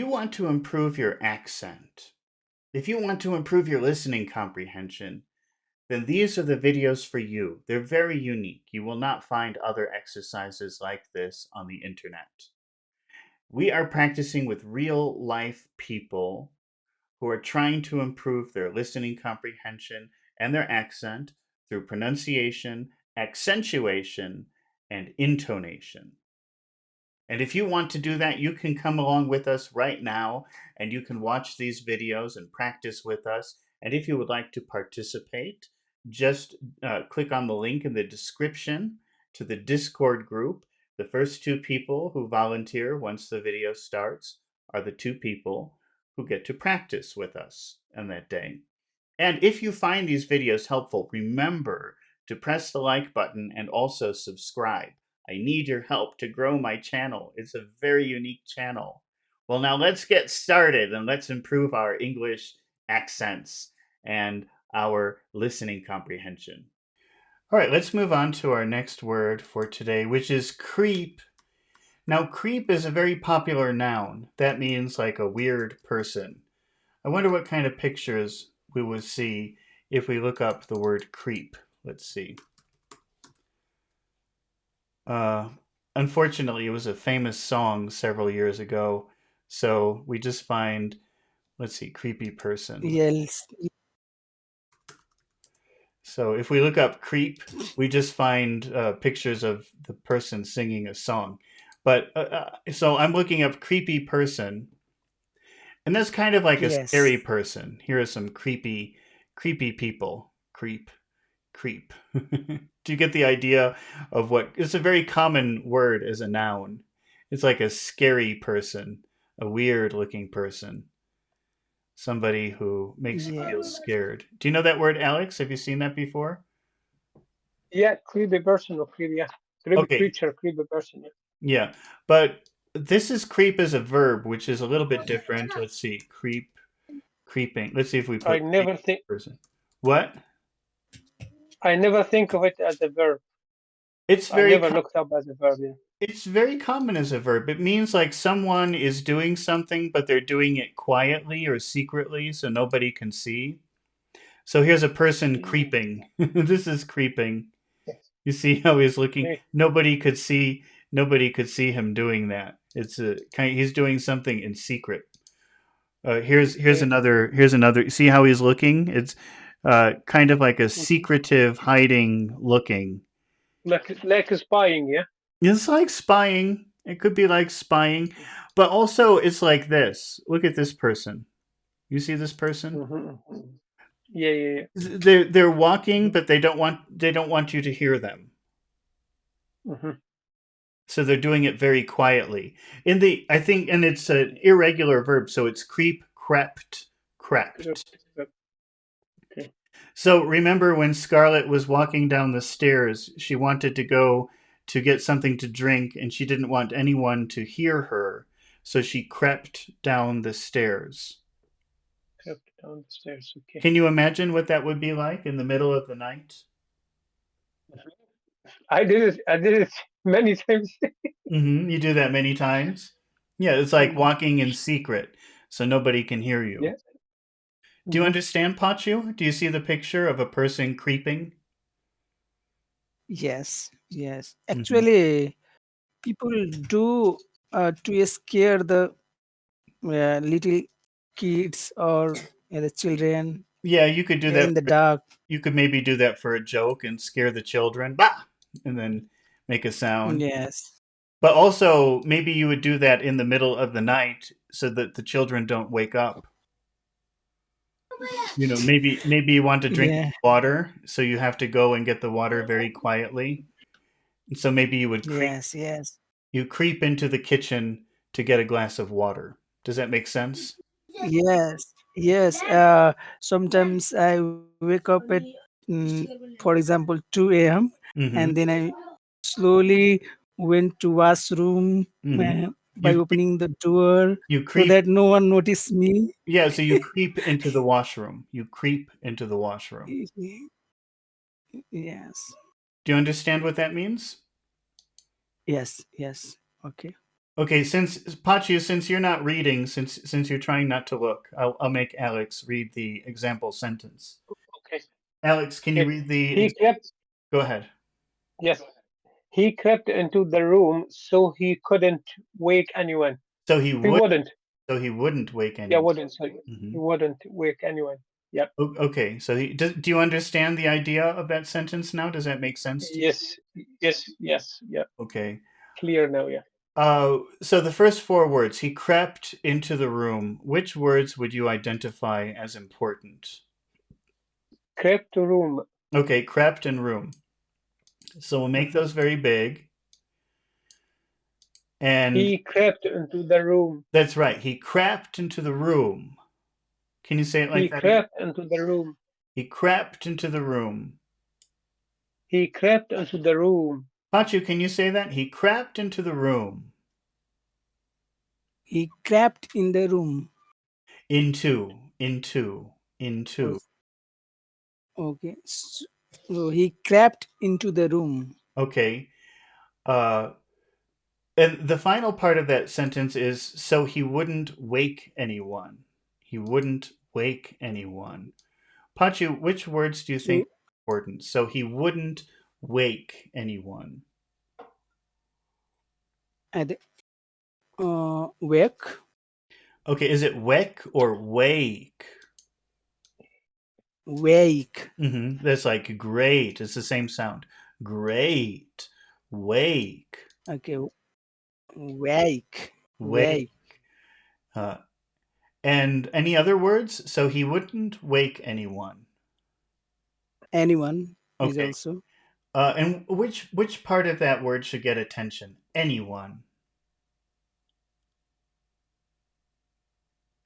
you want to improve your accent, if you want to improve your listening comprehension, then these are the videos for you. They're very unique. You will not find other exercises like this on the internet. We are practicing with real life people who are trying to improve their listening comprehension and their accent through pronunciation, accentuation, and intonation. And if you want to do that, you can come along with us right now and you can watch these videos and practice with us. And if you would like to participate, just click on the link in the description to the Discord group. The first two people who volunteer once the video starts are the two people who get to practice with us on that day. And if you find these videos helpful, remember to press the like button and also subscribe. I need your help to grow my channel. It's a very unique channel. Well, now let's get started and let's improve our English accents and our listening comprehension. All right, let's move on to our next word for today, which is creep. Now, creep is a very popular noun. That means like a weird person. I wonder what kind of pictures we will see if we look up the word creep. Let's see. Unfortunately, it was a famous song several years ago, so we just find, let's see, creepy person. Yes. So if we look up creep, we just find pictures of the person singing a song. But so I'm looking up creepy person, and that's kind of like a Yes. scary person. Here are some creepy people. Creep. Do you get the idea of what it's a very common word as a noun? It's like a scary person, a weird looking person, somebody who makes you feel Yeah. scared. Do you know that word, Alex? Have you seen that before? Yeah, creepy person or creepy, yeah. Creepy Okay, creature, creepy person. Yeah. yeah, but this is creep as a verb, which is a little bit different. Let's see, creeping. Let's see if we I put creepy never think person. What? I never think of it as a verb. It's I very never looked up as a verb. Yeah. It's very common as a verb. It means like someone is doing something, but they're doing it quietly or secretly so nobody can see. So here's a person Mm, creeping. This is creeping. yes. You see how he's looking? Okay. Nobody could see him doing that. It's a kind he's doing something in secret. Here's Okay. another see how he's looking? It's kind of like a Mhm. secretive hiding looking. Like spying, yeah. It's like spying. It could be like spying, but also it's like this. Look at this person. You see this person? Mm-hmm. Yeah, yeah, They're walking, yeah. but they don't want you to hear them. Mm-hmm. So they're doing it very quietly. In the I think, and it's an irregular verb, so it's creep, crept, crept. Okay. So remember when Scarlett was walking down the stairs, she wanted to go to get something to drink and she didn't want anyone to hear her. So she crept down the stairs. Crept down the stairs. Okay. Can you imagine what that would be like in the middle of the night? I did it. I did it many times. You do that many times? Yeah, it's like Mhm. walking in secret so nobody can hear you. Yeah. Do you Mm-hmm. understand, Pachu? Do you see the picture of a person creeping? Yes. Yes. hmm Actually, people do to scare the little kids or the children Yeah, you could do that. in the dark. You could maybe do that for a joke and scare the children, bah! And then make a sound. Yes. But also, maybe you would do that in the middle of the night so that the children don't wake up. Maybe you want to drink Yeah. water, so you have to go and get the water very quietly. And so maybe Yes. Yes. you creep into the kitchen to get a glass of water. Does that make sense? Yes. Yes. Sometimes I wake up at, for example, 2 a.m. Mm-hmm. and then I slowly went to washroom Mm-hmm. by You opening the door you so creep that no one notice me. Yeah, so you creep into the washroom. You creep into the washroom. Yes. Do you understand what that means? Yes. Yes. Okay. Okay, since Pachi, since you're not reading, since you're trying not to look, I'll make Alex read the example sentence. Okay. Alex, can you Okay. read the? He crept. Go ahead. Yes. He crept into the room so he couldn't wake anyone. So he He would. wouldn't. So he wouldn't wake Yeah, anyone. wouldn't. So Hmm. he wouldn't wake anyone. Yep. Okay, so do you understand the idea of that sentence now? Does that make sense to you? Yes. Yes. Yes. Yeah. Okay. Clear now. Yeah. So the first four words, he crept into the room. Which words would you identify as important? Crept to room. Okay, crept and room. So we'll make those very big. And He crept into the room. that's right. He crept into the room. Can you say it like He that? crept into the room. He crept into the room. He crept into the room. Pachu, can you say that? He crept into the room. He crept in the room. Into. Okay. So he crept into the room. Okay. Uh, and the final part of that sentence is so he wouldn't wake anyone. He wouldn't wake anyone. Pachu, which words do you think So are important? So he wouldn't wake anyone. at wake, Okay, is it wake or wake? wake. That's like great. It's the same sound. Great. Wake. Okay, wake, Wake. wake. Uh, and any other words? So he wouldn't wake anyone. Anyone is Okay. also And which part of that word should get attention? Anyone.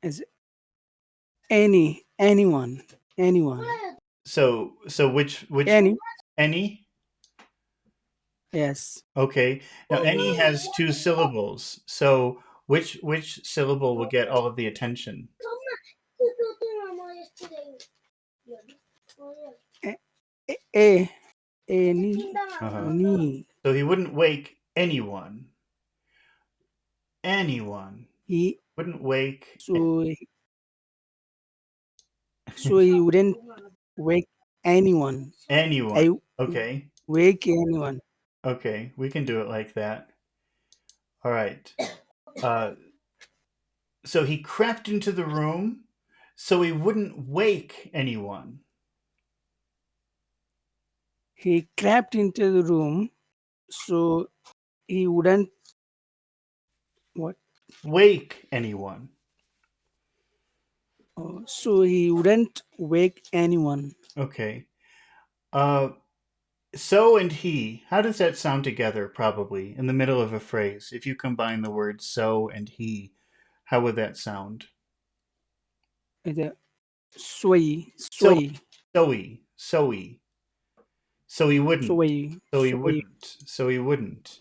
as anyone, anyone, So which any. any? Yes, Okay. Now any has two syllables. So which syllable will get all of the attention? a, any, Uh-huh. ni. So he wouldn't wake anyone. Anyone. He Wouldn't wake so so he wouldn't wake anyone. anyone. I Okay. wake anyone. Okay. We can do it like that. All right. Uh, so he crept into the room so he wouldn't wake anyone. He crept into the room so he wouldn't what? Wake anyone. So he wouldn't wake anyone. Okay. Uh, so and he. How does that sound together, probably, in the middle of a phrase? If you combine the words so and he, how would that sound? The sway, So, sway, so he. So he wouldn't. sway, So he sway, wouldn't. So he wouldn't.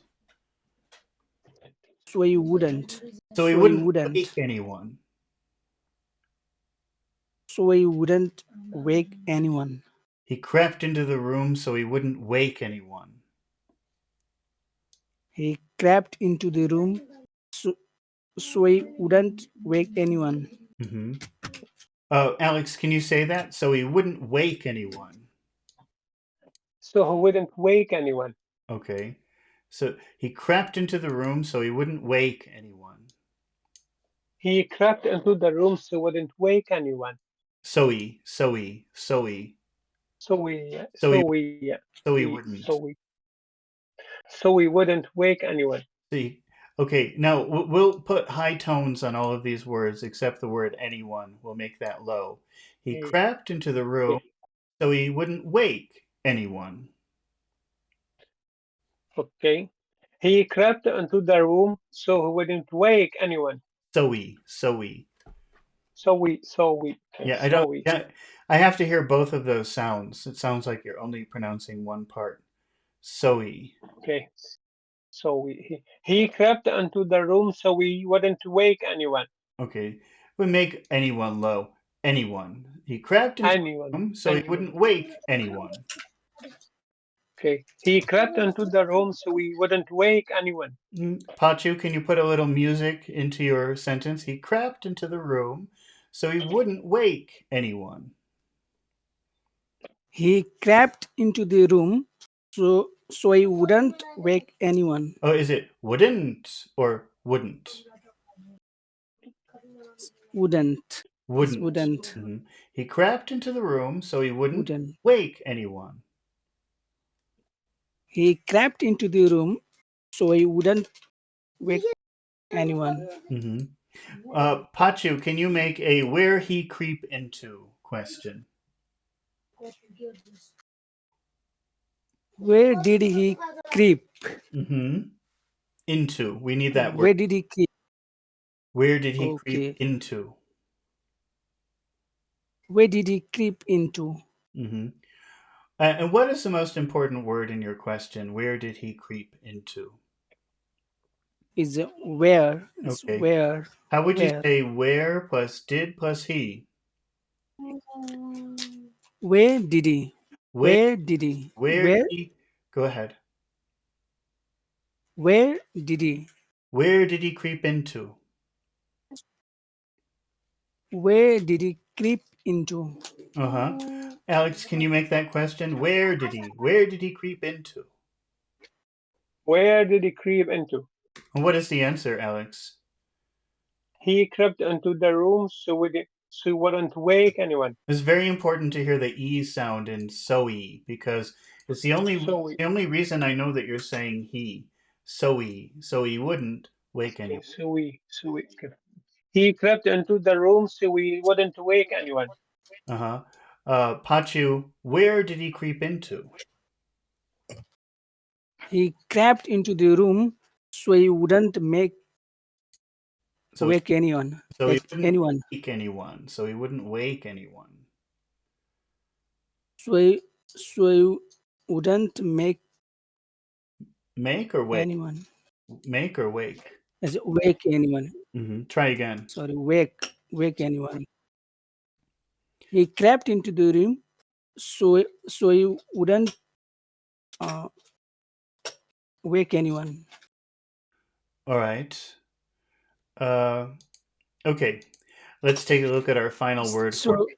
sway wouldn't, So he sway wouldn't wake wouldn't, anyone. sway wouldn't wake anyone. He crept into the room so he wouldn't wake anyone. He crept into the room so, sway wouldn't wake anyone. Hmm. Alex, can you say that? So he wouldn't wake anyone. So he wouldn't wake anyone. Okay. So he crept into the room so he wouldn't wake anyone. He crept into the room so he wouldn't wake anyone. So he. So we, So he, so we, so he we, wouldn't. so we wouldn't wake anyone. See. Okay, now we'll put high tones on all of these words except the word anyone. We'll make that low. He Okay. crept into the room Okay. so he wouldn't wake anyone. Okay. He crept into the room so he wouldn't wake anyone. So we. Okay, Yeah, I so don't. we, Yeah, I have to hear both of those sounds. It sounds like you're only pronouncing one part. So-y. okay, he crept into the room so we wouldn't wake anyone. Okay, we make anyone low. Anyone. He crept into the Anyone, room so he anyone. wouldn't wake anyone. Okay. He crept into the room so we wouldn't wake anyone. Pachu, can you put a little music into your sentence? He crept into the room so he wouldn't wake anyone. He crept into the room so he wouldn't wake anyone. Oh, is it wouldn't or wouldn't? Wouldn't. It's Wouldn't. wouldn't. He crept into the room so he wouldn't Wouldn't. wake anyone. He crept into the room so he wouldn't wake anyone. hmm Pachu, can you make a where he creep into question? Where did he creep? hmm Into. We need that word. Where did he creep? Where did he creep Okay. into? Where did he creep into? hmm and what is the most important word in your question? Where did he creep into? Is where? Is Okay. where? How would you Where? say where plus did plus he? Where did he? Where Where did he? where did Where? he go ahead. Where did he? Where did he creep into? Where did he creep into? Uh-huh. Alex, can you make that question? Where did he creep into? Where did he creep into? And what is the answer, Alex? He crept into the room so he wouldn't wake anyone. It's very important to hear the E sound in so-e because it's the only So we the only reason I know that you're saying he. So he wouldn't wake anyone. so we he crept into the room so we wouldn't wake anyone. Uh-huh. Pachu, where did he creep into? He crept into the room so he wouldn't make So wake anyone. so he wouldn't Anyone. wake anyone. So he wouldn't wake anyone. So he wouldn't make Make or wake? anyone. Make or wake? As wake anyone. Try again. Sorry, wake anyone. He crept into the room so he wouldn't uh, wake anyone. All right. Uh, okay. Let's take a look at our final word So for